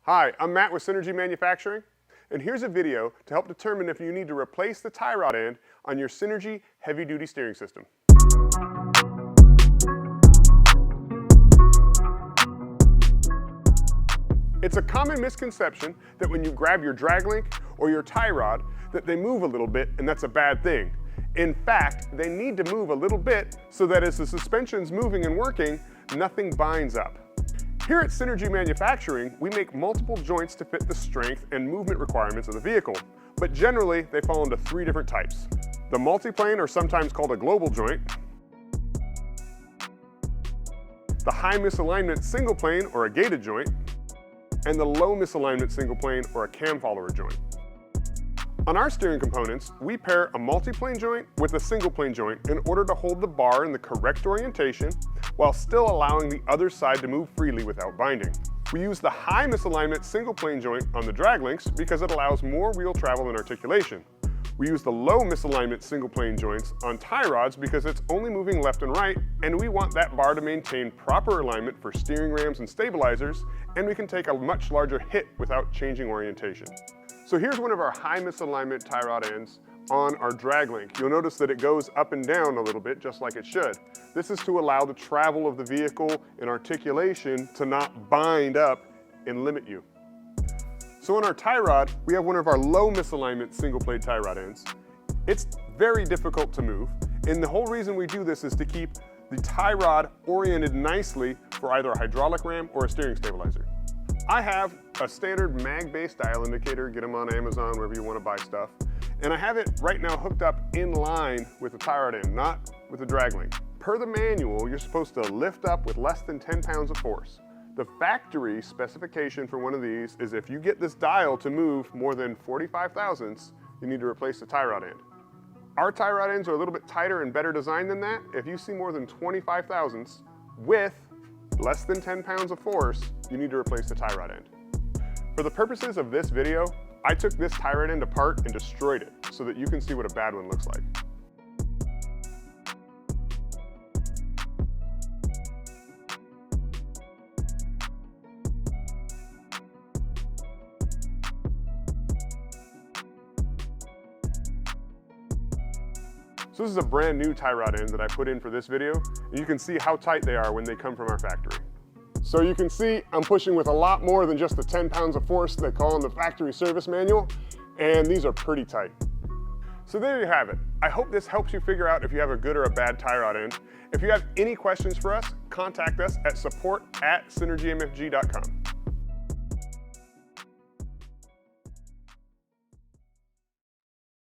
Hi, I'm Matt with Synergy Manufacturing, and here's a video to help determine if you need to replace the tie rod end on your Synergy heavy-duty steering system. It's a common misconception that when you grab your drag link or your tie rod, that they move a little bit and that's a bad thing. In fact, they need to move a little bit so that as the suspension's moving and working, nothing binds up. Here at Synergy Manufacturing, we make multiple joints to fit the strength and movement requirements of the vehicle, but generally they fall into three different types. The multiplane, or sometimes called a global joint, the high misalignment single plane, or a gated joint, and the low misalignment single plane, or a cam follower joint. On our steering components, we pair a multiplane joint with a single plane joint in order to hold the bar in the correct orientation while still allowing the other side to move freely without binding. We use the high misalignment single plane joint on the drag links because it allows more wheel travel and articulation. We use the low misalignment single plane joints on tie rods because it's only moving left and right, and we want that bar to maintain proper alignment for steering rams and stabilizers, and we can take a much larger hit without changing orientation. So here's one of our high misalignment tie rod ends on our drag link. You'll notice that it goes up and down a little bit, just like it should. This is to allow the travel of the vehicle and articulation to not bind up and limit you. So on our tie rod, we have one of our low misalignment single plate tie rod ends. It's very difficult to move, and the whole reason we do this is to keep the tie rod oriented nicely for either a hydraulic ram or a steering stabilizer. I have a standard mag-based dial indicator, get them on Amazon, wherever you want to buy stuff. And I have it right now hooked up in line with the tie rod end, not with the drag link. Per the manual, you're supposed to lift up with less than 10 pounds of force. The factory specification for one of these is if you get this dial to move more than 45 thousandths, you need to replace the tie rod end. Our tie rod ends are a little bit tighter and better designed than that. If you see more than 25 thousandths with less than 10 pounds of force, you need to replace the tie rod end. For the purposes of this video, I took this tie rod end apart and destroyed it so that you can see what a bad one looks like. So this is a brand new tie rod end that I put in for this video, and you can see how tight they are when they come from our factory. So you can see I'm pushing with a lot more than just the 10 pounds of force they call in the factory service manual, and these are pretty tight. So there you have it. I hope this helps you figure out if you have a good or a bad tie rod end. If you have any questions for us, contact us at support@synergymfg.com.